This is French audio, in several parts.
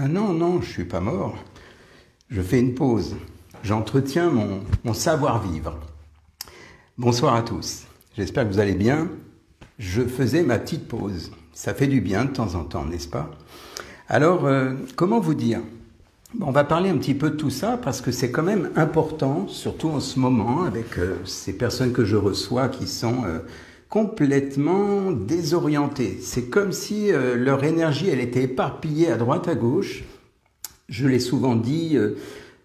Ah non, non, je suis pas mort. Je fais une pause. J'entretiens mon savoir-vivre. Bonsoir à tous. J'espère que vous allez bien. Je faisais ma petite pause. Ça fait du bien de temps en temps, n'est-ce pas? Alors, comment vous dire? On va parler un petit peu de tout ça parce que c'est quand même important, surtout en ce moment, avec ces personnes que je reçois qui sont complètement désorientées. C'est comme si leur énergie, elle était éparpillée à droite, à gauche. Je l'ai souvent dit,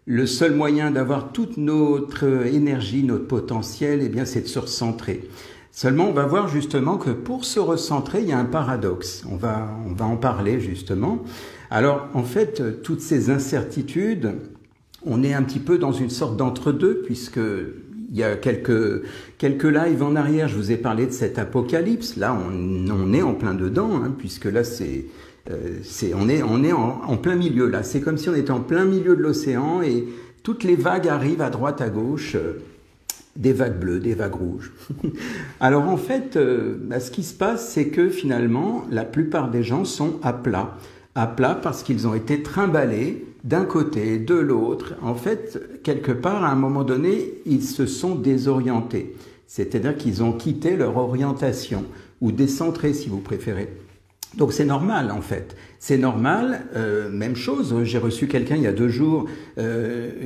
le seul moyen d'avoir toute notre énergie, notre potentiel, eh bien, c'est de se recentrer. Seulement, on va voir justement que pour se recentrer, il y a un paradoxe. On va en parler justement. Alors, en fait, toutes ces incertitudes, on est un petit peu dans une sorte d'entre-deux, puisque il y a quelques lives en arrière, je vous ai parlé de cet apocalypse. Là, on est en plein dedans, hein, puisque là, on est en plein milieu. Là, c'est comme si on était en plein milieu de l'océan et toutes les vagues arrivent à droite, à gauche. Des vagues bleues, des vagues rouges. Alors en fait, ce qui se passe, c'est que finalement, la plupart des gens sont à plat. À plat parce qu'ils ont été trimballés d'un côté, de l'autre. En fait, quelque part, à un moment donné, ils se sont désorientés. C'est-à-dire qu'ils ont quitté leur orientation, ou décentré si vous préférez. Donc c'est normal en fait, c'est normal, même chose, j'ai reçu quelqu'un il y a 2 jours,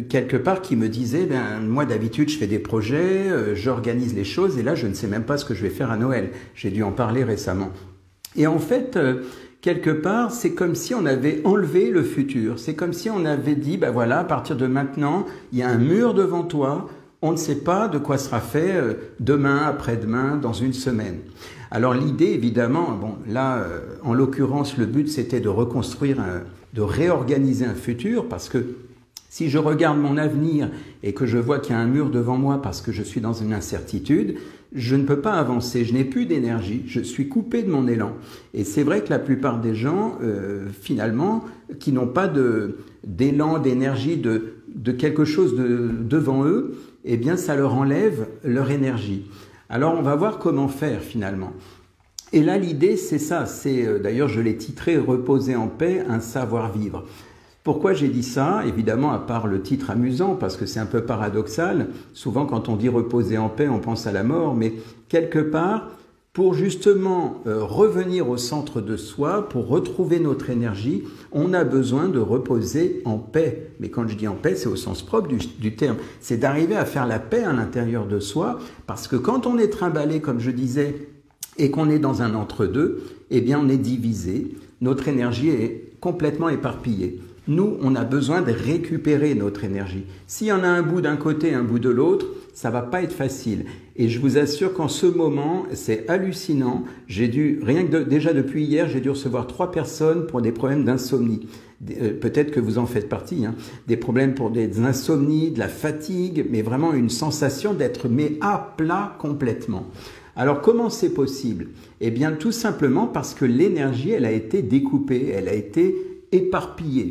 quelque part qui me disait, moi d'habitude je fais des projets, j'organise les choses et là je ne sais même pas ce que je vais faire à Noël, j'ai dû en parler récemment. Et en fait, quelque part, c'est comme si on avait enlevé le futur, c'est comme si on avait dit, voilà, à partir de maintenant, il y a un mur devant toi, on ne sait pas de quoi sera fait demain, après-demain, dans une semaine. Alors l'idée, évidemment, en l'occurrence, le but, c'était de reconstruire, de réorganiser un futur, parce que si je regarde mon avenir et que je vois qu'il y a un mur devant moi parce que je suis dans une incertitude, je ne peux pas avancer, je n'ai plus d'énergie, je suis coupé de mon élan. Et c'est vrai que la plupart des gens, finalement, qui n'ont pas d'élan, d'énergie, de quelque chose devant eux, eh bien ça leur enlève leur énergie. Alors on va voir comment faire finalement. Et là l'idée c'est ça, d'ailleurs je l'ai titré « Reposer en paix, un savoir-vivre ». Pourquoi j'ai dit ça? Évidemment, à part le titre amusant, parce que c'est un peu paradoxal. Souvent, quand on dit reposer en paix, on pense à la mort. Mais quelque part, pour justement revenir au centre de soi, pour retrouver notre énergie, on a besoin de reposer en paix. Mais quand je dis en paix, c'est au sens propre du terme. C'est d'arriver à faire la paix à l'intérieur de soi. Parce que quand on est trimballé, comme je disais, et qu'on est dans un entre-deux, eh bien, on est divisé. Notre énergie est complètement éparpillée. Nous, on a besoin de récupérer notre énergie. S'il y en a un bout d'un côté, un bout de l'autre, ça va pas être facile. Et je vous assure qu'en ce moment, c'est hallucinant. Déjà depuis hier, j'ai dû recevoir 3 personnes pour des problèmes d'insomnie. Peut-être que vous en faites partie, hein. Des problèmes pour des insomnies, de la fatigue, mais vraiment une sensation d'être à plat complètement. Alors comment c'est possible? Eh bien tout simplement parce que l'énergie, elle a été découpée, elle a été éparpillée.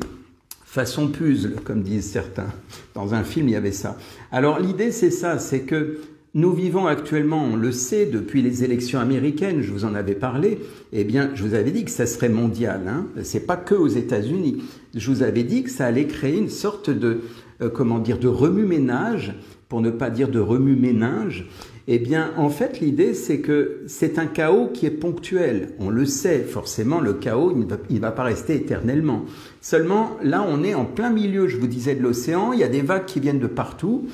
Façon puzzle, comme disent certains. Dans un film, il y avait ça. Alors l'idée, c'est ça, c'est que nous vivons actuellement, on le sait, depuis les élections américaines, je vous en avais parlé, eh bien, je vous avais dit que ça serait mondial, hein. C'est pas que aux États-Unis. Je vous avais dit que ça allait créer une sorte de remue-ménage, pour ne pas dire de remue-ménage. Eh bien, en fait, l'idée, c'est que c'est un chaos qui est ponctuel. On le sait, forcément, le chaos, il ne va pas rester éternellement. Seulement, là, on est en plein milieu, je vous disais, de l'océan. Il y a des vagues qui viennent de partout.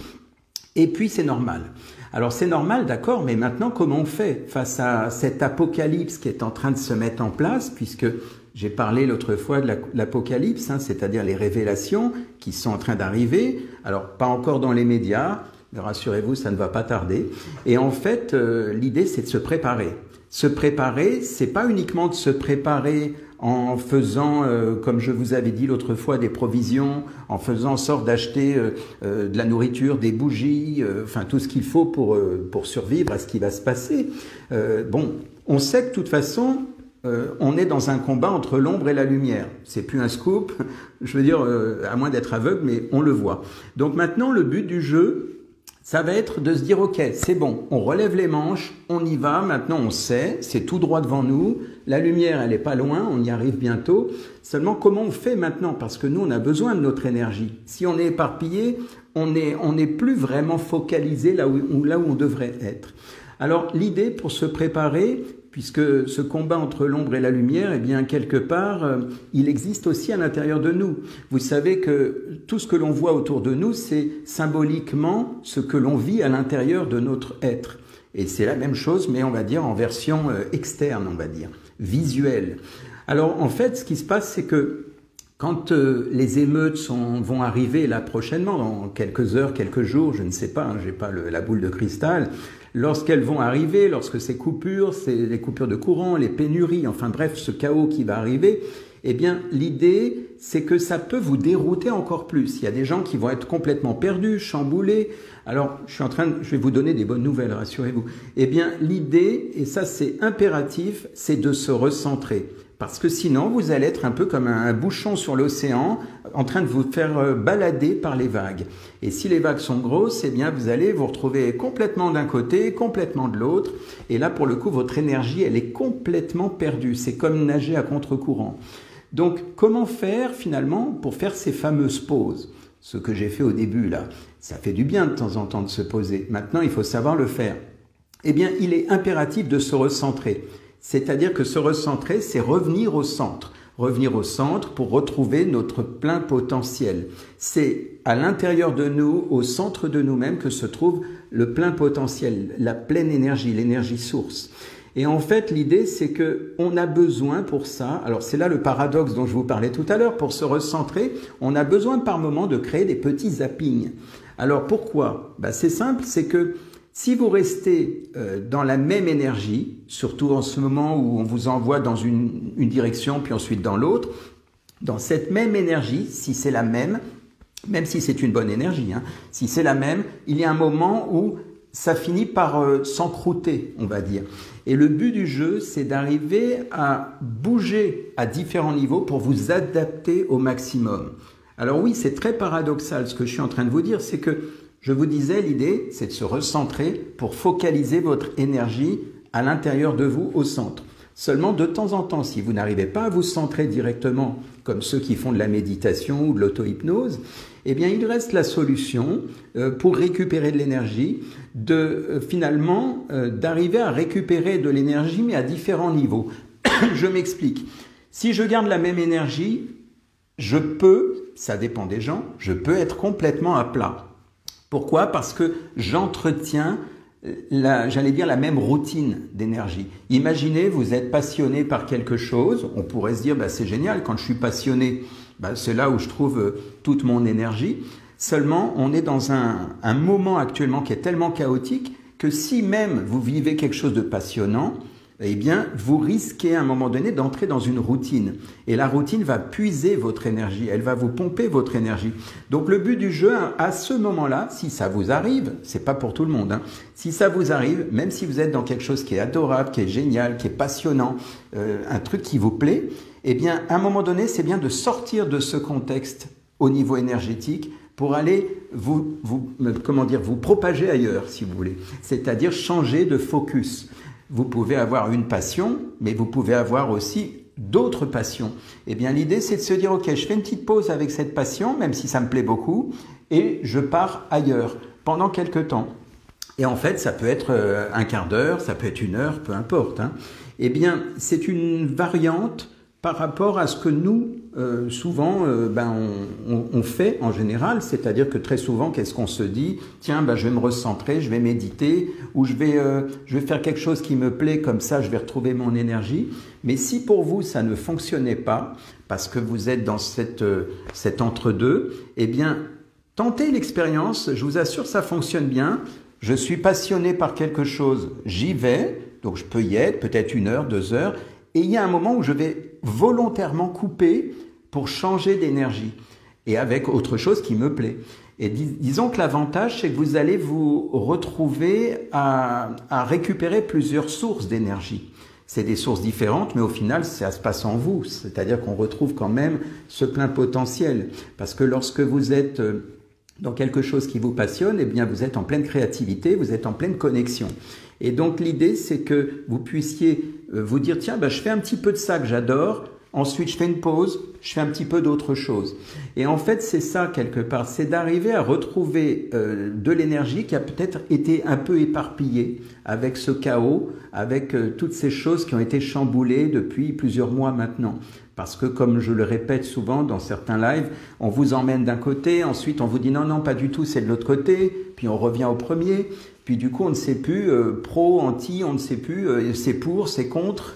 Et puis, c'est normal. Alors, c'est normal, d'accord, mais maintenant, comment on fait face à cet apocalypse qui est en train de se mettre en place, puisque j'ai parlé l'autre fois de l'apocalypse, hein, c'est-à-dire les révélations qui sont en train d'arriver. Alors, pas encore dans les médias. Rassurez-vous, ça ne va pas tarder. Et en fait, l'idée, c'est de se préparer. Se préparer, c'est pas uniquement de se préparer en faisant, comme je vous avais dit l'autre fois, des provisions, en faisant en sorte d'acheter de la nourriture, des bougies, enfin tout ce qu'il faut pour survivre à ce qui va se passer. On sait que de toute façon, on est dans un combat entre l'ombre et la lumière. C'est plus un scoop, je veux dire, à moins d'être aveugle, mais on le voit. Donc maintenant, le but du jeu, ça va être de se dire, ok, c'est bon, on relève les manches, on y va, maintenant on sait, c'est tout droit devant nous, la lumière elle est pas loin, on y arrive bientôt. Seulement comment on fait maintenant? Parce que nous on a besoin de notre énergie. Si on est éparpillé, on n'est plus vraiment focalisé là où on devrait être. Alors l'idée pour se préparer, puisque ce combat entre l'ombre et la lumière, eh bien quelque part, il existe aussi à l'intérieur de nous. Vous savez que tout ce que l'on voit autour de nous, c'est symboliquement ce que l'on vit à l'intérieur de notre être. Et c'est la même chose, mais on va dire en version externe, on va dire, visuelle. Alors en fait, ce qui se passe, c'est que quand les émeutes vont arriver là prochainement, dans quelques heures, quelques jours, je ne sais pas, j'ai pas la boule de cristal, lorsqu'elles vont arriver, lorsque ces coupures, c'est les coupures de courant, les pénuries, enfin bref, ce chaos qui va arriver, eh bien l'idée, c'est que ça peut vous dérouter encore plus. Il y a des gens qui vont être complètement perdus, chamboulés. Alors, je vais vous donner des bonnes nouvelles, rassurez-vous. Eh bien l'idée, et ça c'est impératif, c'est de se recentrer. Parce que sinon, vous allez être un peu comme un bouchon sur l'océan, en train de vous faire balader par les vagues. Et si les vagues sont grosses, eh bien, vous allez vous retrouver complètement d'un côté, complètement de l'autre. Et là, pour le coup, votre énergie, elle est complètement perdue. C'est comme nager à contre-courant. Donc, comment faire finalement pour faire ces fameuses pauses? Ce que j'ai fait au début, là, ça fait du bien de temps en temps de se poser. Maintenant, il faut savoir le faire. Eh bien, il est impératif de se recentrer. C'est-à-dire que se recentrer, c'est revenir au centre. Revenir au centre pour retrouver notre plein potentiel. C'est à l'intérieur de nous, au centre de nous-mêmes, que se trouve le plein potentiel, la pleine énergie, l'énergie source. Et en fait, l'idée, c'est que on a besoin pour ça, alors c'est là le paradoxe dont je vous parlais tout à l'heure, pour se recentrer, on a besoin par moment de créer des petits zappings. Alors pourquoi? C'est simple, c'est que si vous restez dans la même énergie, surtout en ce moment où on vous envoie dans une direction puis ensuite dans l'autre, dans cette même énergie, si c'est la même si c'est une bonne énergie, si c'est la même, il y a un moment où ça finit par s'encrouter, on va dire. Et le but du jeu, c'est d'arriver à bouger à différents niveaux pour vous adapter au maximum. Alors oui, c'est très paradoxal ce que je suis en train de vous dire, c'est que je vous disais, l'idée, c'est de se recentrer pour focaliser votre énergie à l'intérieur de vous, au centre. Seulement, de temps en temps, si vous n'arrivez pas à vous centrer directement, comme ceux qui font de la méditation ou de l'auto-hypnose, eh bien, il reste la solution pour récupérer de l'énergie, finalement, d'arriver à récupérer de l'énergie, mais à différents niveaux. Je m'explique. Si je garde la même énergie, je peux, ça dépend des gens, je peux être complètement à plat. Pourquoi? Parce que j'entretiens, j'allais dire, la même routine d'énergie. Imaginez, vous êtes passionné par quelque chose, on pourrait se dire, c'est génial, quand je suis passionné, c'est là où je trouve toute mon énergie. Seulement, on est dans un moment actuellement qui est tellement chaotique que si même vous vivez quelque chose de passionnant, eh bien, vous risquez à un moment donné d'entrer dans une routine. Et la routine va puiser votre énergie, elle va vous pomper votre énergie. Donc le but du jeu, à ce moment-là, si ça vous arrive, c'est pas pour tout le monde, si ça vous arrive, même si vous êtes dans quelque chose qui est adorable, qui est génial, qui est passionnant, un truc qui vous plaît, eh bien, à un moment donné, c'est bien de sortir de ce contexte au niveau énergétique pour aller vous propager ailleurs, si vous voulez. C'est-à-dire changer de focus. Vous pouvez avoir une passion, mais vous pouvez avoir aussi d'autres passions. Eh bien, l'idée, c'est de se dire, ok, je fais une petite pause avec cette passion, même si ça me plaît beaucoup, et je pars ailleurs pendant quelques temps. Et en fait, ça peut être un quart d'heure, ça peut être une heure, peu importe. Eh bien, c'est une variante par rapport à ce que nous, souvent, on fait en général, c'est-à-dire que très souvent, qu'est-ce qu'on se dit? Tiens, je vais me recentrer, je vais méditer, ou je vais faire quelque chose qui me plaît, comme ça, je vais retrouver mon énergie. Mais si pour vous, ça ne fonctionnait pas, parce que vous êtes dans cet entre-deux, eh bien, tentez l'expérience, je vous assure, ça fonctionne bien. Je suis passionné par quelque chose, j'y vais, donc je peux y être, peut-être 1 heure, 2 heures, et il y a un moment où je vais volontairement couper pour changer d'énergie et avec autre chose qui me plaît. Et disons que l'avantage, c'est que vous allez vous retrouver à récupérer plusieurs sources d'énergie. C'est des sources différentes, mais au final, ça se passe en vous. C'est-à-dire qu'on retrouve quand même ce plein potentiel. Parce que lorsque vous êtes dans quelque chose qui vous passionne, eh bien vous êtes en pleine créativité, vous êtes en pleine connexion. Et donc l'idée, c'est que vous puissiez vous dire, tiens, je fais un petit peu de ça que j'adore, ensuite je fais une pause, je fais un petit peu d'autre chose. Et en fait, c'est ça quelque part, c'est d'arriver à retrouver de l'énergie qui a peut-être été un peu éparpillée avec ce chaos, avec toutes ces choses qui ont été chamboulées depuis plusieurs mois maintenant. Parce que, comme je le répète souvent dans certains lives, on vous emmène d'un côté, ensuite on vous dit non, non, pas du tout, c'est de l'autre côté, puis on revient au premier, puis du coup on ne sait plus, pro, anti, on ne sait plus, c'est pour, c'est contre,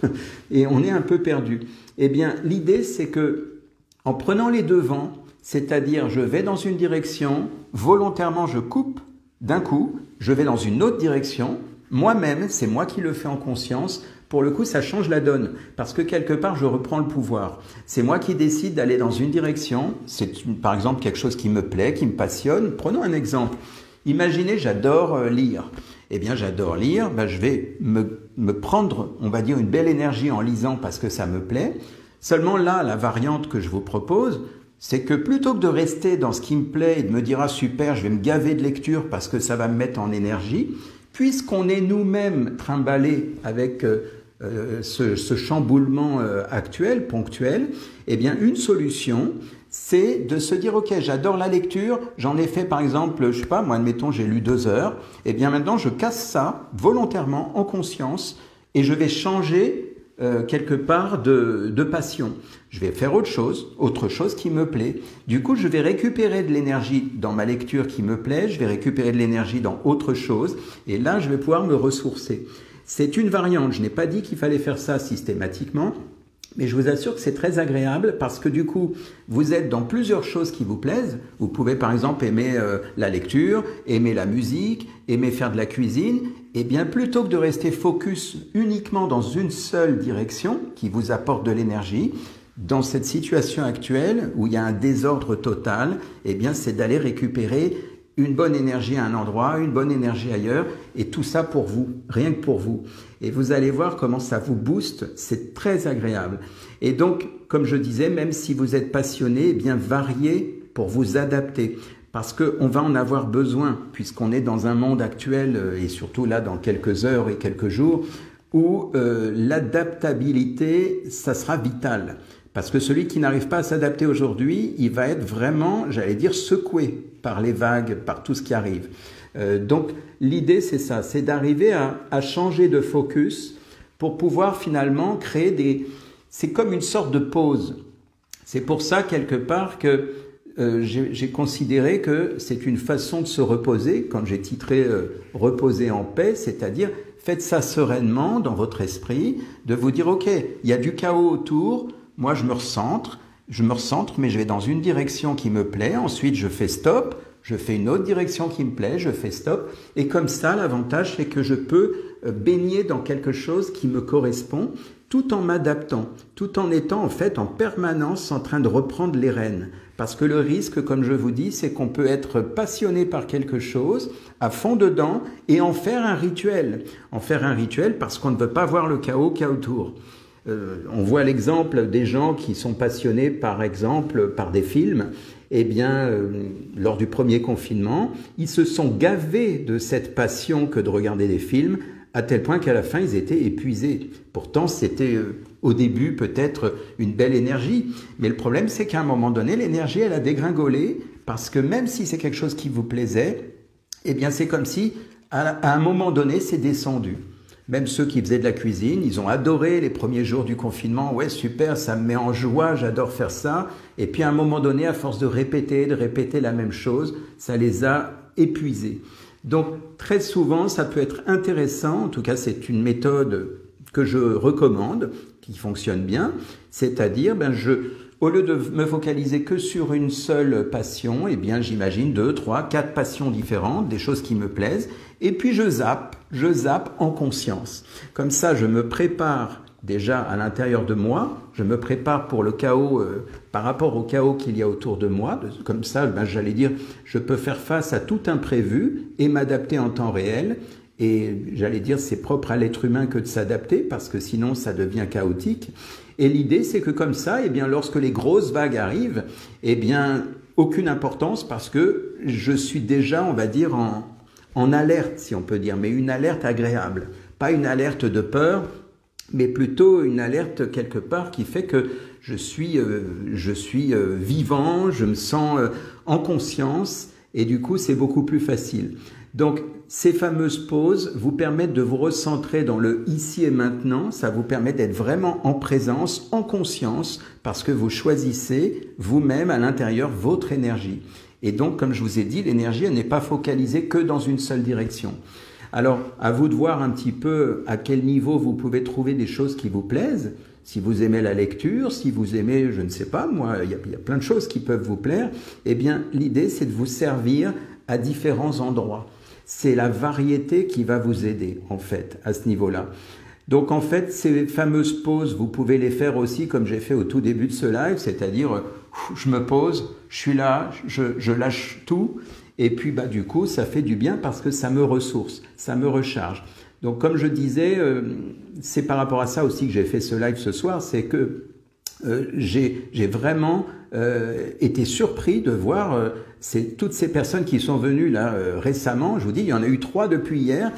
et on est un peu perdu. Eh bien, l'idée c'est que, en prenant les devants, c'est-à-dire je vais dans une direction, volontairement je coupe d'un coup, je vais dans une autre direction, moi-même, c'est moi qui le fais en conscience. Pour le coup, ça change la donne, parce que quelque part, je reprends le pouvoir. C'est moi qui décide d'aller dans une direction, c'est par exemple quelque chose qui me plaît, qui me passionne. Prenons un exemple. Imaginez, j'adore lire. Eh bien, j'adore lire, je vais me prendre, on va dire, une belle énergie en lisant parce que ça me plaît. Seulement là, la variante que je vous propose, c'est que plutôt que de rester dans ce qui me plaît et de me dire « Ah super, je vais me gaver de lecture parce que ça va me mettre en énergie », puisqu'on est nous-mêmes trimballés avec ce chamboulement actuel, ponctuel, eh bien une solution, c'est de se dire ok, j'adore la lecture, j'en ai fait par exemple, je sais pas, moi admettons j'ai lu 2 heures, eh bien maintenant je casse ça volontairement en conscience et je vais changer quelque part de passion. Je vais faire autre chose qui me plaît. Du coup, je vais récupérer de l'énergie dans ma lecture qui me plaît, je vais récupérer de l'énergie dans autre chose, et là, je vais pouvoir me ressourcer. C'est une variante, je n'ai pas dit qu'il fallait faire ça systématiquement, mais je vous assure que c'est très agréable parce que du coup, vous êtes dans plusieurs choses qui vous plaisent. Vous pouvez par exemple aimer la lecture, aimer la musique, aimer faire de la cuisine. Et bien plutôt que de rester focus uniquement dans une seule direction qui vous apporte de l'énergie, dans cette situation actuelle où il y a un désordre total, eh bien c'est d'aller récupérer une bonne énergie à un endroit, une bonne énergie ailleurs, et tout ça pour vous, rien que pour vous. Et vous allez voir comment ça vous booste, c'est très agréable. Et donc, comme je disais, même si vous êtes passionné, eh bien variez pour vous adapter. Parce qu'on va en avoir besoin, puisqu'on est dans un monde actuel, et surtout là dans quelques heures et quelques jours, où l'adaptabilité, ça sera vital. Parce que celui qui n'arrive pas à s'adapter aujourd'hui, il va être vraiment, j'allais dire, secoué par les vagues, par tout ce qui arrive. Donc l'idée c'est ça, c'est d'arriver à changer de focus pour pouvoir finalement créer des... C'est comme une sorte de pause. C'est pour ça quelque part que j'ai considéré que c'est une façon de se reposer, quand j'ai titré « Reposer en paix », c'est-à-dire faites ça sereinement dans votre esprit, de vous dire « Ok, il y a du chaos autour, moi je me recentre, mais je vais dans une direction qui me plaît, ensuite je fais stop, je fais une autre direction qui me plaît, je fais stop, et comme ça l'avantage c'est que je peux baigner dans quelque chose qui me correspond, tout en m'adaptant, tout en étant en fait en permanence en train de reprendre les rênes. Parce que le risque, comme je vous dis, c'est qu'on peut être passionné par quelque chose, à fond dedans, et en faire un rituel. En faire un rituel parce qu'on ne veut pas voir le chaos qu'il y a autour. On voit l'exemple des gens qui sont passionnés, par exemple, par des films. Eh bien, lors du premier confinement, ils se sont gavés de cette passion que de regarder des films, à tel point qu'à la fin, ils étaient épuisés. Pourtant, c'était au début peut-être une belle énergie, mais le problème, c'est qu'à un moment donné, l'énergie, elle a dégringolé, parce que même si c'est quelque chose qui vous plaisait, eh bien, c'est comme si, à un moment donné, c'est descendu. Même ceux qui faisaient de la cuisine, ils ont adoré les premiers jours du confinement. Ouais, super, ça me met en joie, j'adore faire ça. Et puis à un moment donné, à force de répéter la même chose, ça les a épuisés. Donc très souvent, ça peut être intéressant, en tout cas c'est une méthode que je recommande, qui fonctionne bien, c'est-à-dire au lieu de me focaliser que sur une seule passion, eh bien j'imagine 2, 3, 4 passions différentes, des choses qui me plaisent, et puis je zappe en conscience. Comme ça, je me prépare déjà à l'intérieur de moi, je me prépare pour le chaos par rapport au chaos qu'il y a autour de moi. Comme ça, j'allais dire, je peux faire face à tout imprévu et m'adapter en temps réel. Et j'allais dire, c'est propre à l'être humain que de s'adapter, parce que sinon ça devient chaotique. Et l'idée, c'est que comme ça, eh bien, lorsque les grosses vagues arrivent, eh bien, aucune importance parce que je suis déjà, on va dire, en alerte, si on peut dire, mais une alerte agréable. Pas une alerte de peur, mais plutôt une alerte quelque part qui fait que je suis vivant, je me sens en conscience et du coup c'est beaucoup plus facile. Donc ces fameuses pauses vous permettent de vous recentrer dans le ici et maintenant, ça vous permet d'être vraiment en présence, en conscience, parce que vous choisissez vous-même à l'intérieur votre énergie. Et donc comme je vous ai dit, l'énergie elle n'est pas focalisée que dans une seule direction. Alors, à vous de voir un petit peu à quel niveau vous pouvez trouver des choses qui vous plaisent. Si vous aimez la lecture, si vous aimez, je ne sais pas, moi, il y a plein de choses qui peuvent vous plaire. Eh bien, l'idée, c'est de vous servir à différents endroits. C'est la variété qui va vous aider, en fait, à ce niveau-là. Donc, en fait, ces fameuses pauses, vous pouvez les faire aussi comme j'ai fait au tout début de ce live, c'est-à-dire, je me pose, je suis là, je lâche tout. Et puis, du coup, ça fait du bien parce que ça me ressource, ça me recharge. Donc, comme je disais, c'est par rapport à ça aussi que j'ai fait ce live ce soir, c'est que j'ai vraiment été surpris de voir toutes ces personnes qui sont venues là récemment. Je vous dis, il y en a eu 3 depuis hier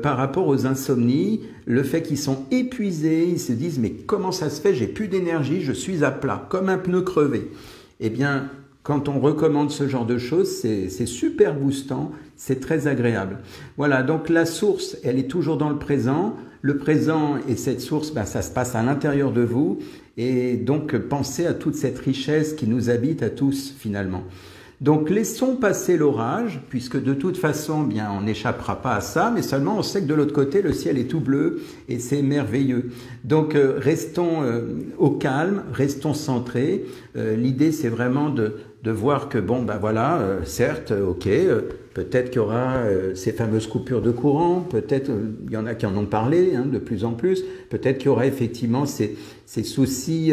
par rapport aux insomnies, le fait qu'ils sont épuisés, ils se disent « mais comment ça se fait, j'ai plus d'énergie, je suis à plat, comme un pneu crevé ». Eh bien, quand on recommande ce genre de choses, c'est super boostant, c'est très agréable. Voilà, donc la source, elle est toujours dans le présent. Le présent et cette source, ça se passe à l'intérieur de vous. Et donc, pensez à toute cette richesse qui nous habite à tous, finalement. Donc, laissons passer l'orage, puisque de toute façon, bien, on n'échappera pas à ça, mais seulement on sait que de l'autre côté, le ciel est tout bleu et c'est merveilleux. Donc, restons au calme, restons centrés. L'idée, c'est vraiment de voir que, certes, ok, peut-être qu'il y aura ces fameuses coupures de courant, peut-être, il y en a qui en ont parlé de plus en plus, peut-être qu'il y aura effectivement ces soucis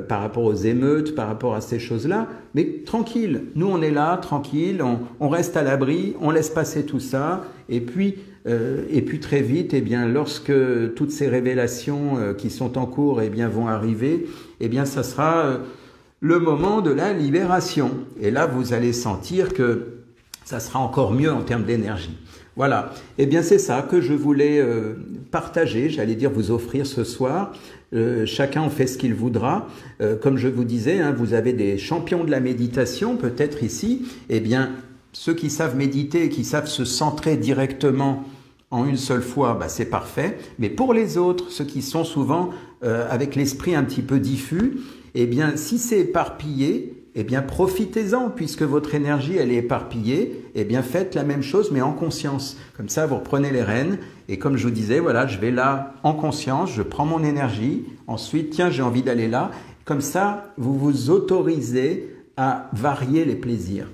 par rapport aux émeutes, par rapport à ces choses-là, mais tranquille, nous on est là, tranquille, on reste à l'abri, on laisse passer tout ça, et puis très vite, lorsque toutes ces révélations qui sont en cours vont arriver, ça sera le moment de la libération. Et là, vous allez sentir que ça sera encore mieux en termes d'énergie. Voilà. C'est ça que je voulais partager, j'allais dire vous offrir ce soir. Chacun en fait ce qu'il voudra. Comme je vous disais, vous avez des champions de la méditation, peut-être ici. Ceux qui savent méditer et qui savent se centrer directement en une seule fois, c'est parfait. Mais pour les autres, ceux qui sont souvent avec l'esprit un petit peu diffus, si c'est éparpillé, profitez-en, puisque votre énergie, elle est éparpillée, faites la même chose, mais en conscience. Comme ça, vous reprenez les rênes, et comme je vous disais, voilà, je vais là en conscience, je prends mon énergie, ensuite, tiens, j'ai envie d'aller là. Comme ça, vous vous autorisez à varier les plaisirs.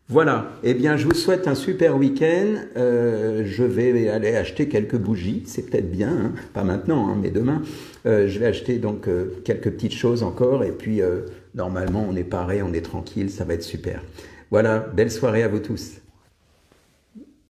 Voilà, je vous souhaite un super week-end. Je vais aller acheter quelques bougies, c'est peut-être bien, pas maintenant, mais demain. Je vais acheter donc quelques petites choses encore, et puis normalement on est paré, on est tranquille, ça va être super. Voilà, belle soirée à vous tous.